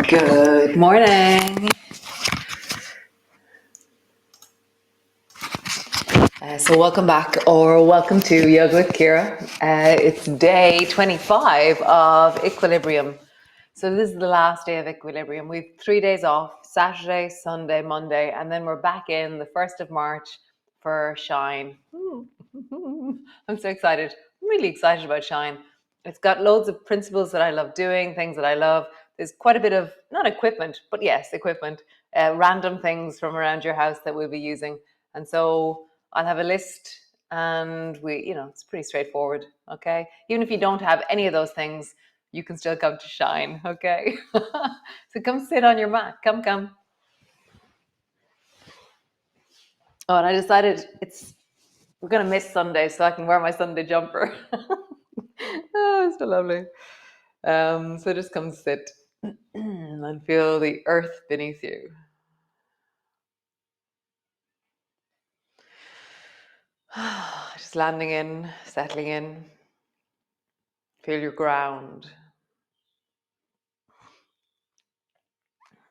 Good morning. So welcome back, or welcome to Yoga with Ciara. It's day 25 of Equilibrium. So this is the last day of Equilibrium. We've 3 days off, Saturday, Sunday, Monday, and then we're back in the 1st of March for Shine. I'm so excited. I'm really excited about Shine. It's got loads of principles that I love doing, things that I love. There's quite a bit of, not equipment, but yes, equipment, random things from around your house that we'll be using. And so I'll have a list and it's pretty straightforward, okay? Even if you don't have any of those things, you can still come to Shine, okay? So come sit on your mat, come. Oh, and I decided we're gonna miss Sunday so I can wear my Sunday jumper. Oh, it's so lovely. So just come sit and feel the earth beneath you. Just landing in, settling in. Feel your ground.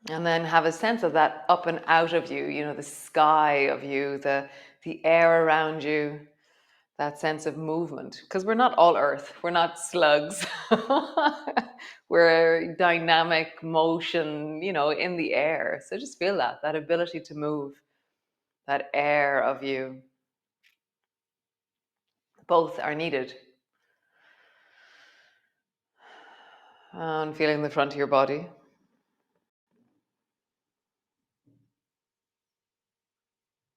And then have a sense of that up and out of you, the sky of you, the air around you, that sense of movement. Because we're not all earth, we're not slugs. We're dynamic motion, in the air. So just feel that ability to move, that air of you. Both are needed. And feeling the front of your body.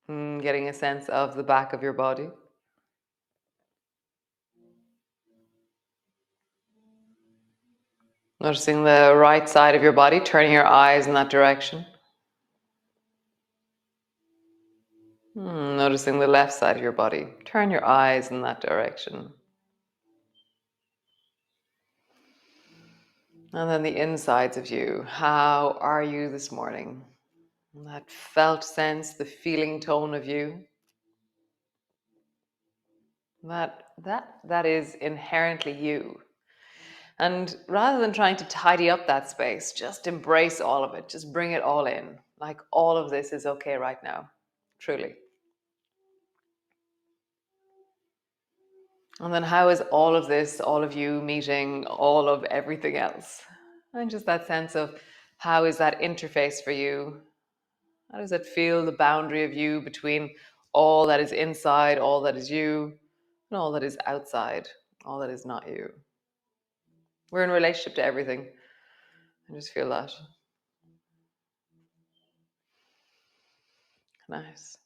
Getting a sense of the back of your body. Noticing the right side of your body, turning your eyes in that direction. Noticing the left side of your body, turn your eyes in that direction. And then the insides of you, how are you this morning? That felt sense, the feeling tone of you. That is inherently you. And rather than trying to tidy up that space, just embrace all of it. Just bring it all in. Like all of this is okay right now. Truly. And then how is all of this, all of you meeting all of everything else? And just that sense of how is that interface for you? How does it feel, the boundary of you between all that is inside, all that is you, and all that is outside, all that is not you? We're in relationship to everything. And just feel that. Nice.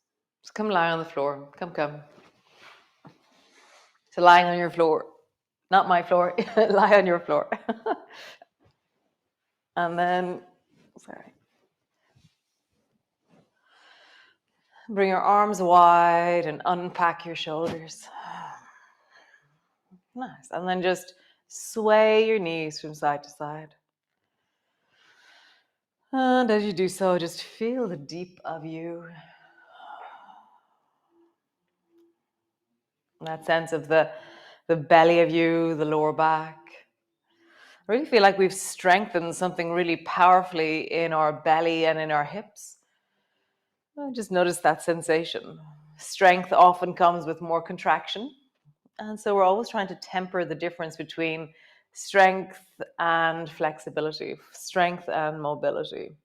So come lie on the floor. Come. So lying on your floor. Not my floor. Lie on your floor. And then, sorry. Bring your arms wide and unpack your shoulders. Nice. And then just sway your knees from side to side. And as you do so, just feel the deep of you. That sense of the belly of you, the lower back. I really feel like we've strengthened something really powerfully in our belly and in our hips. Just notice that sensation. Strength often comes with more contraction. And so we're always trying to temper the difference between strength and flexibility, strength and mobility.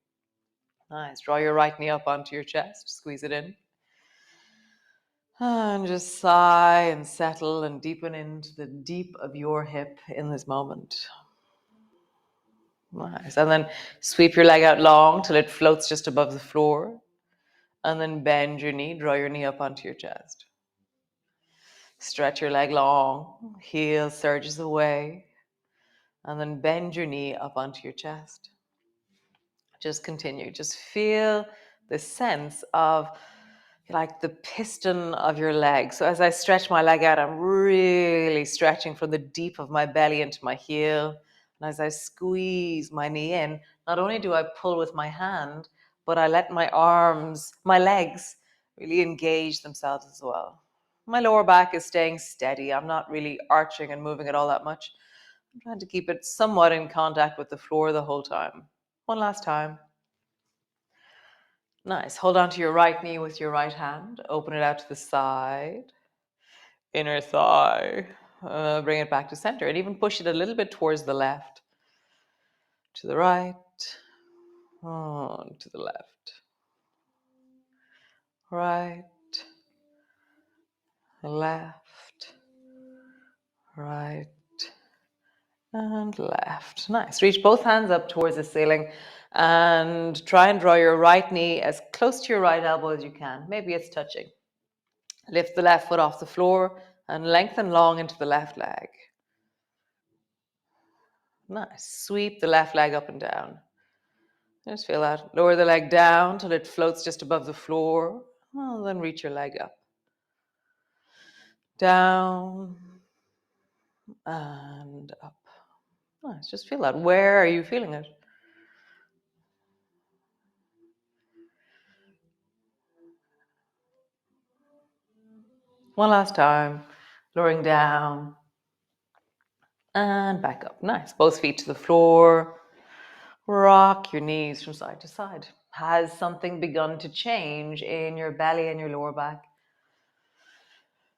Nice. Draw your right knee up onto your chest, squeeze it in. And just sigh and settle and deepen into the deep of your hip in this moment. Nice. And then sweep your leg out long till it floats just above the floor. And then bend your knee, draw your knee up onto your chest. Stretch your leg long, heel surges away. And then bend your knee up onto your chest. Just continue. Just feel the sense of like the piston of your leg. So as I stretch my leg out, I'm really stretching from the deep of my belly into my heel. And as I squeeze my knee in, not only do I pull with my hand, but I let my arms, my legs really engage themselves as well. My lower back is staying steady. I'm not really arching and moving it all that much. I'm trying to keep it somewhat in contact with the floor the whole time. One last time. Nice. Hold on to your right knee with your right hand. Open it out to the side. Inner thigh. Bring it back to center and even push it a little bit towards the left. To the right. On to the left. Right. Left. Right. And left. Nice. Reach both hands up towards the ceiling and try and draw your right knee as close to your right elbow as you can. Maybe it's touching. Lift the left foot off the floor and lengthen long into the left leg. Nice. Sweep the left leg up and down. Just feel that. Lower the leg down till it floats just above the floor. And then reach your leg up. Down and up. Nice. Just feel that. Where are you feeling it? One last time. Lowering down and back up. Nice. Both feet to the floor. Rock your knees from side to side. Has something begun to change in your belly and your lower back?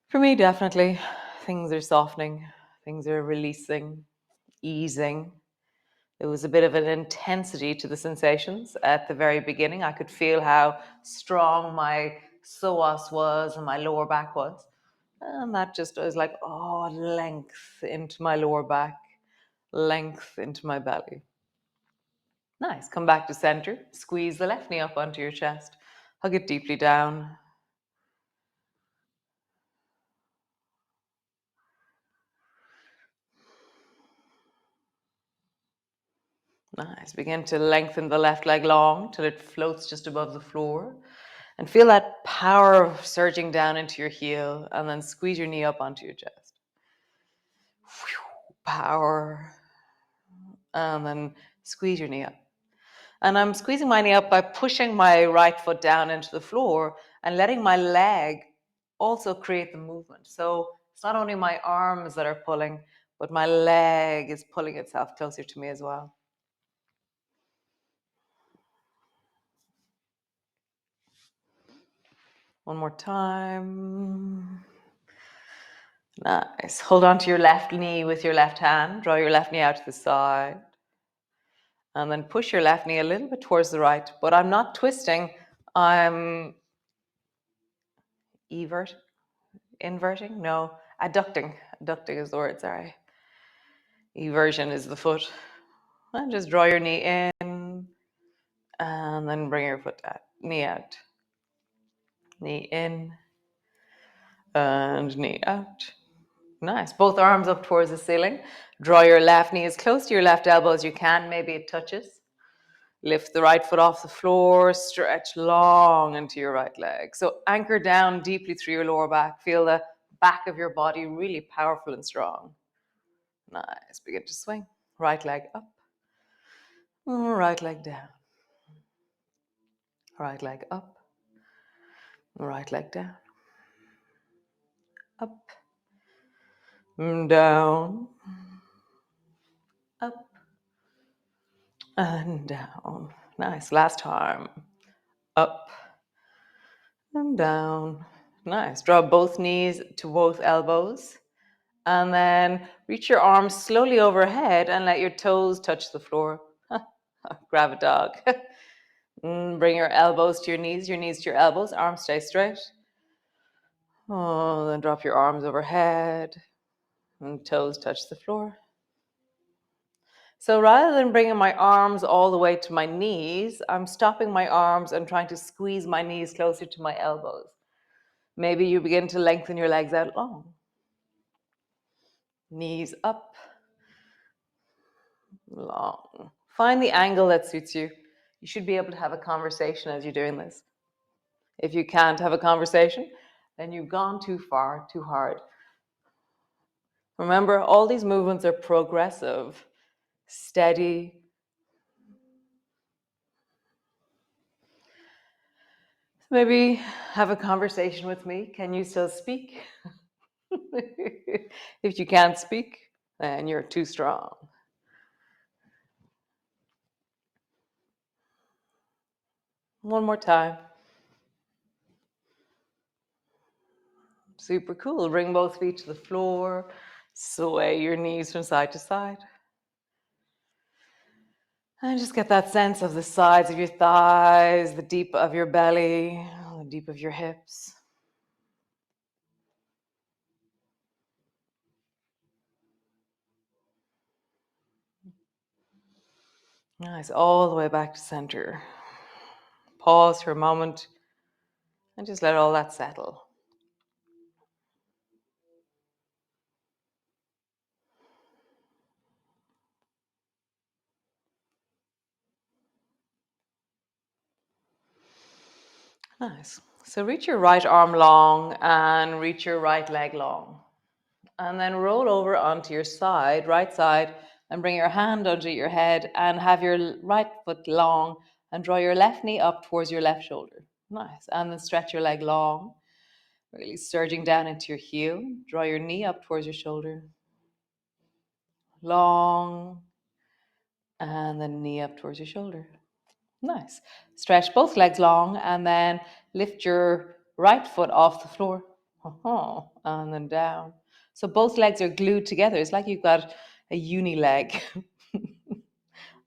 For me, definitely. Things are softening. Things are releasing, easing. There was a bit of an intensity to the sensations at the very beginning. I could feel how strong my psoas was and my lower back was. And that just was like, oh, length into my lower back, length into my belly. Nice. Come back to center. Squeeze the left knee up onto your chest. Hug it deeply down. Nice. Begin to lengthen the left leg long till it floats just above the floor. And feel that power surging down into your heel. And then squeeze your knee up onto your chest. Power. And then squeeze your knee up. And I'm squeezing my knee up by pushing my right foot down into the floor and letting my leg also create the movement. So it's not only my arms that are pulling, but my leg is pulling itself closer to me as well. One more time. Nice. Hold on to your left knee with your left hand. Draw your left knee out to the side. And then push your left knee a little bit towards the right. But I'm not twisting. I'm inverting? No. Adducting. Adducting is the word, sorry. Eversion is the foot. And just draw your knee in. And then bring your foot out. Knee out. Knee in. And knee out. Nice. Both arms up towards the ceiling. Draw your left knee as close to your left elbow as you can. Maybe it touches. Lift the right foot off the floor, stretch long into your right leg. So anchor down deeply through your lower back. Feel the back of your body really powerful and strong. Nice. Begin to swing. Right leg up, right leg down, right leg up, right leg down, up, down, up, and down. Nice. Last time. Up and down. Nice. Draw both knees to both elbows. And then reach your arms slowly overhead and let your toes touch the floor. Grab a dog. Bring your elbows to your knees to your elbows. Arms stay straight. Oh, then drop your arms overhead and toes touch the floor. So rather than bringing my arms all the way to my knees, I'm stopping my arms and trying to squeeze my knees closer to my elbows. Maybe you begin to lengthen your legs out long. Knees up, long. Find the angle that suits you. You should be able to have a conversation as you're doing this. If you can't have a conversation, then you've gone too far, too hard. Remember, all these movements are progressive, steady. Maybe have a conversation with me. Can you still speak? If you can't speak, then you're too strong. One more time. Super cool. Bring both feet to the floor. Sway your knees from side to side. And just get that sense of the sides of your thighs, the deep of your belly, the deep of your hips. Nice. All the way back to center. Pause for a moment and just let all that settle. Nice. So reach your right arm long and reach your right leg long. And then roll over onto your side, right side, and bring your hand under your head and have your right foot long and draw your left knee up towards your left shoulder. Nice. And then stretch your leg long, really surging down into your heel. Draw your knee up towards your shoulder. Long, and then knee up towards your shoulder. Nice. Stretch both legs long and then lift your right foot off the floor. And then down. So both legs are glued together. It's like you've got a uni leg.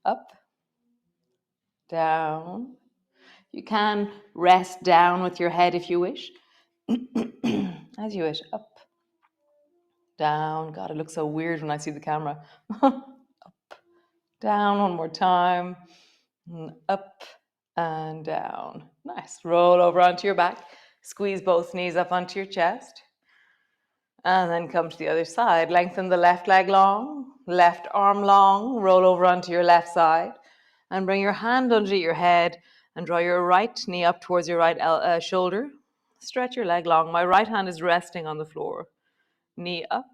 Up, down. You can rest down with your head if you wish. As you wish. Up, down. God, it looks so weird when I see the camera. Up, down. One more time. Up and down. Nice. Roll over onto your back. Squeeze both knees up onto your chest. And then come to the other side. Lengthen the left leg long, left arm long. Roll over onto your left side. And bring your hand under your head and draw your right knee up towards your right shoulder. Stretch your leg long. My right hand is resting on the floor. Knee up.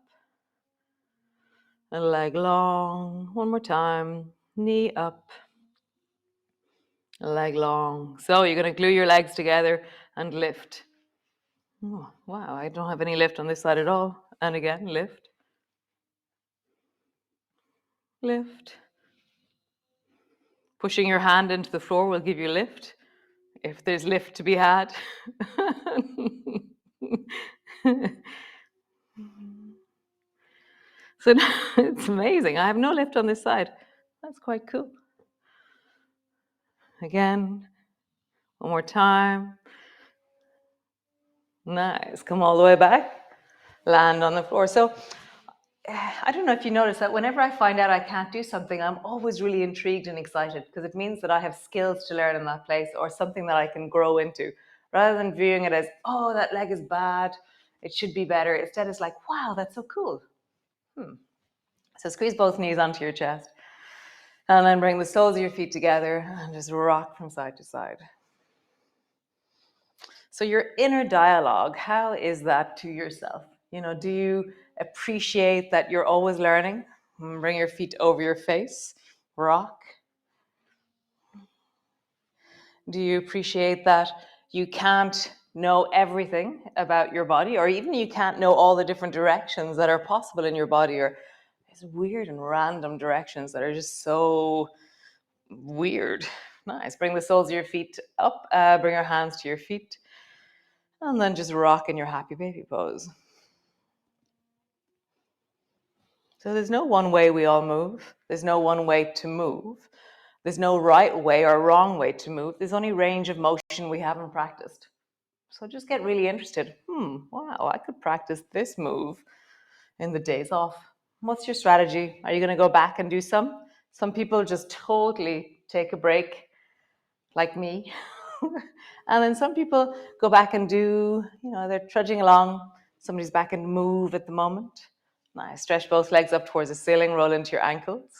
And leg long. One more time. Knee up. Leg long. So you're going to glue your legs together and lift. Oh, wow, I don't have any lift on this side at all. And again, lift. Lift. Pushing your hand into the floor will give you lift, if there's lift to be had. So it's amazing. I have no lift on this side. That's quite cool. Again, one more time. Nice. Come all the way back. Land on the floor. So I don't know if you notice that whenever I find out I can't do something, I'm always really intrigued and excited because it means that I have skills to learn in that place or something that I can grow into, rather than viewing it as, oh, that leg is bad, it should be better. Instead, it's like, wow, that's so cool. So squeeze both knees onto your chest. And then bring the soles of your feet together and just rock from side to side. So your inner dialogue, how is that to yourself? Do you appreciate that you're always learning? Bring your feet over your face, rock. Do you appreciate that you can't know everything about your body, or even you can't know all the different directions that are possible in your body, or these weird and random directions that are just so weird? Nice. Bring the soles of your feet up, bring your hands to your feet, and then just rock in your happy baby pose. So there's no one way we all move. There's no one way to move. There's no right way or wrong way to move. There's only range of motion we haven't practiced. So just get really interested. Wow, I could practice this move in the days off. What's your strategy? Are you going to go back and do some? Some people just totally take a break, like me. And then some people go back and do, they're trudging along. Somebody's back and move at the moment. Nice. Stretch both legs up towards the ceiling, roll into your ankles.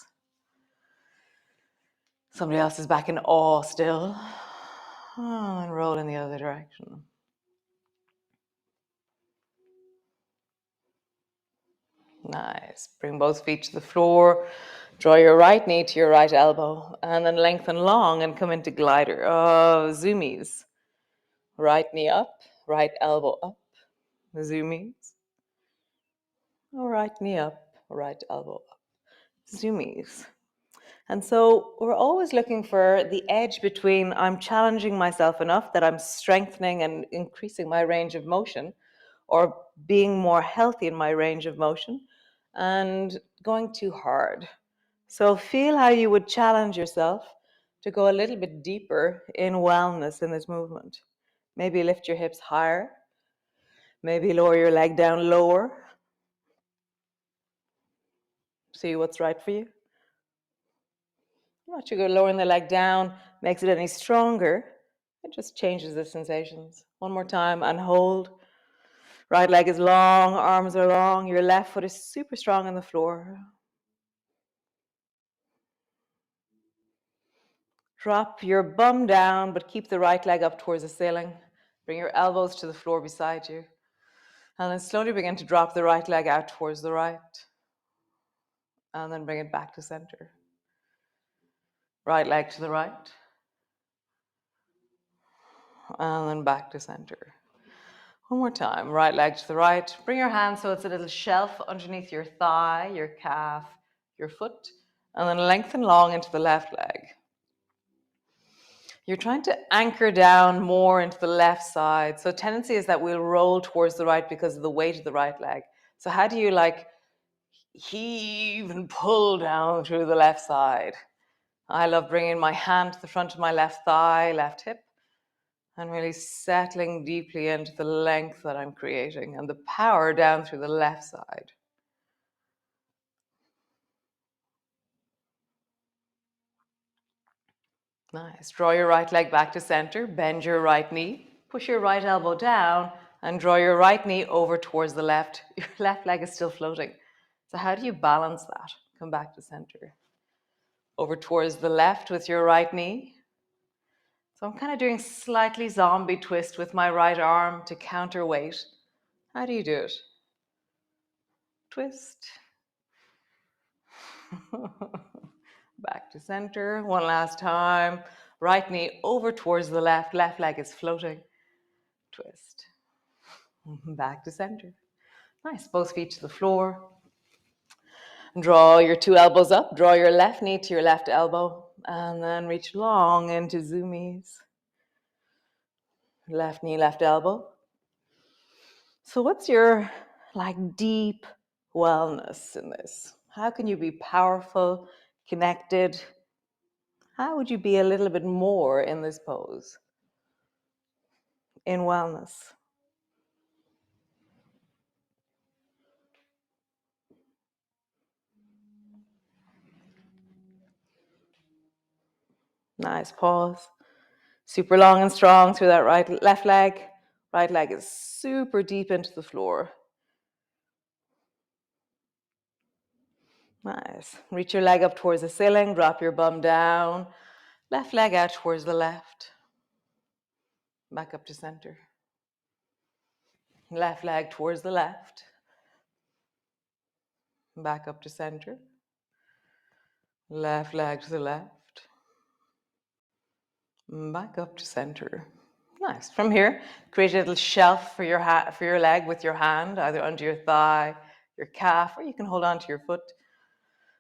Somebody else is back in awe still. And roll in the other direction. Nice. Bring both feet to the floor. Draw your right knee to your right elbow. And then lengthen long and come into glider. Oh, zoomies. Right knee up, right elbow up. Zoomies. Oh, right knee up, right elbow up. Zoomies. And so we're always looking for the edge between I'm challenging myself enough that I'm strengthening and increasing my range of motion, or being more healthy in my range of motion, and going too hard. So feel how you would challenge yourself to go a little bit deeper in wellness in this movement. Maybe lift your hips higher. Maybe lower your leg down lower. See what's right for you. Not you go lowering the leg down makes it any stronger. It just changes the sensations. One more time and hold. Right leg is long, arms are long. Your left foot is super strong on the floor. Drop your bum down, but keep the right leg up towards the ceiling. Bring your elbows to the floor beside you. And then slowly begin to drop the right leg out towards the right. And then bring it back to center. Right leg to the right. And then back to center. One more time. Right leg to the right. Bring your hand so it's a little shelf underneath your thigh, your calf, your foot. And then lengthen long into the left leg. You're trying to anchor down more into the left side. So tendency is that we'll roll towards the right because of the weight of the right leg. So how do you heave and pull down through the left side? I love bringing my hand to the front of my left thigh, left hip, and really settling deeply into the length that I'm creating and the power down through the left side. Nice. Draw your right leg back to center, bend your right knee, push your right elbow down, and draw your right knee over towards the left. Your left leg is still floating. So how do you balance that? Come back to center. Over towards the left with your right knee. So I'm kind of doing slightly zombie twist with my right arm to counterweight. How do you do it? Twist. Back to center. One last time. Right knee over towards the left. Left leg is floating. Twist. Back to center. Nice. Both feet to the floor. Draw your two elbows up. Draw your left knee to your left elbow. And then reach long into zoomies. Left knee, left elbow. So what's your deep wellness in this? How can you be powerful, connected? How would you be a little bit more in this pose? In wellness. Nice pause. Super long and strong through that left leg. Right leg is super deep into the floor. Nice. Reach your leg up towards the ceiling, drop your bum down. Left leg out towards the left. Back up to center. Left leg towards the left. Back up to center. Left leg to the left. Back up to center. Nice. From here, create a little shelf for your leg with your hand, either under your thigh, your calf, or you can hold on to your foot.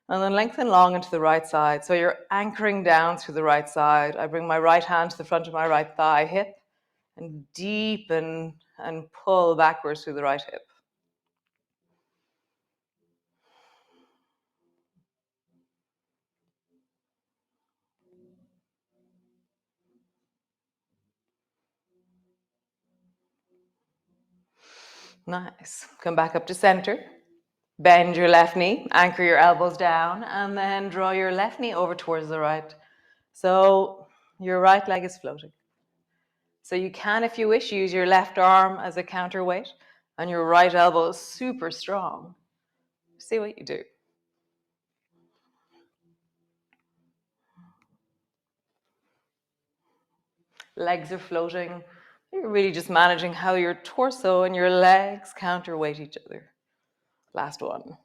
And then lengthen long into the right side. So you're anchoring down through the right side. I bring my right hand to the front of my right thigh hip and deepen and pull backwards through the right hip. Nice. Come back up to center. Bend your left knee, anchor your elbows down, and then draw your left knee over towards the right. So your right leg is floating. So you can, if you wish, use your left arm as a counterweight, and your right elbow is super strong. See what you do. Legs are floating. You're really just managing how your torso and your legs counterweight each other. Last one.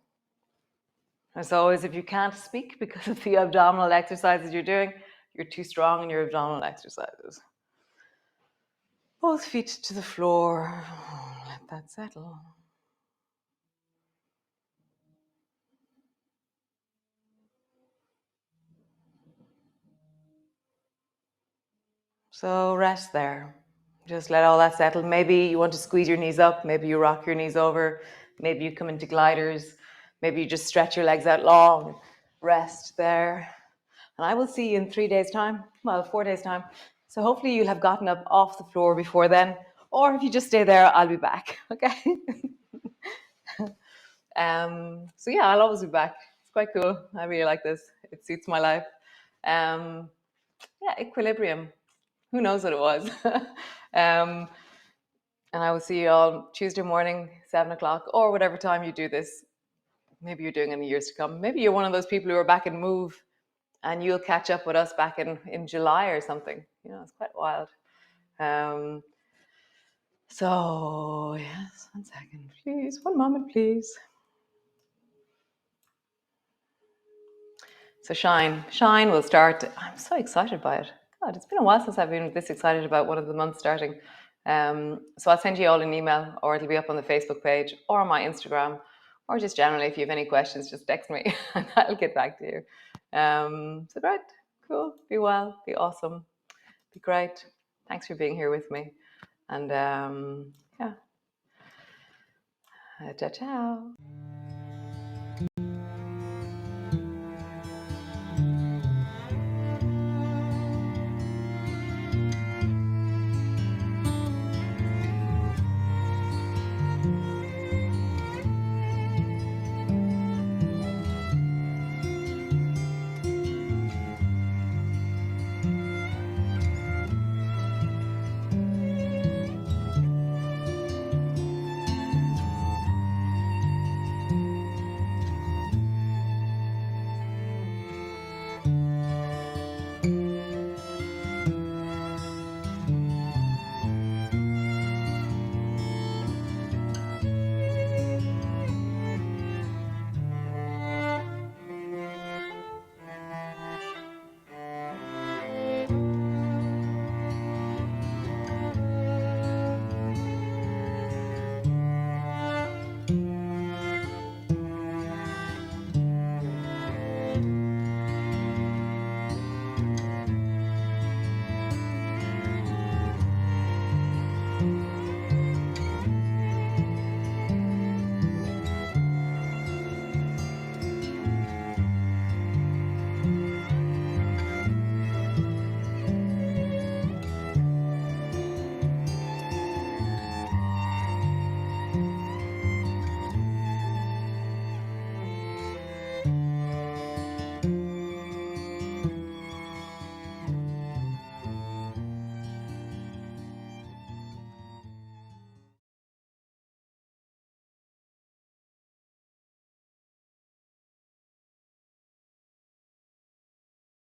As always, if you can't speak because of the abdominal exercises you're doing, you're too strong in your abdominal exercises. Both feet to the floor. Let that settle. So rest there. Just let all that settle. Maybe you want to squeeze your knees up. Maybe you rock your knees over. Maybe you come into gliders. Maybe you just stretch your legs out long. Rest there. And I will see you in 3 days' time. Well, 4 days' time. So hopefully you'll have gotten up off the floor before then. Or if you just stay there, I'll be back. Okay? So yeah, I'll always be back. It's quite cool. I really like this. It suits my life. Yeah, equilibrium. Who knows what it was? And I will see you all Tuesday morning, 7 o'clock, or whatever time you do this. Maybe you're doing it in the years to come. Maybe you're one of those people who are back in Move and you'll catch up with us back in July or something. You know, it's quite wild. So, yes, 1 second, please. 1 moment, please. So Shine will start. I'm so excited by it. God, it's been a while since I've been this excited about one of the months starting. So I'll send you all an email, or it'll be up on the Facebook page or on my Instagram, or just generally, if you have any questions, just text me and I'll get back to you. So great, cool, be well, be awesome, be great. Thanks for being here with me. And yeah, ciao, ciao.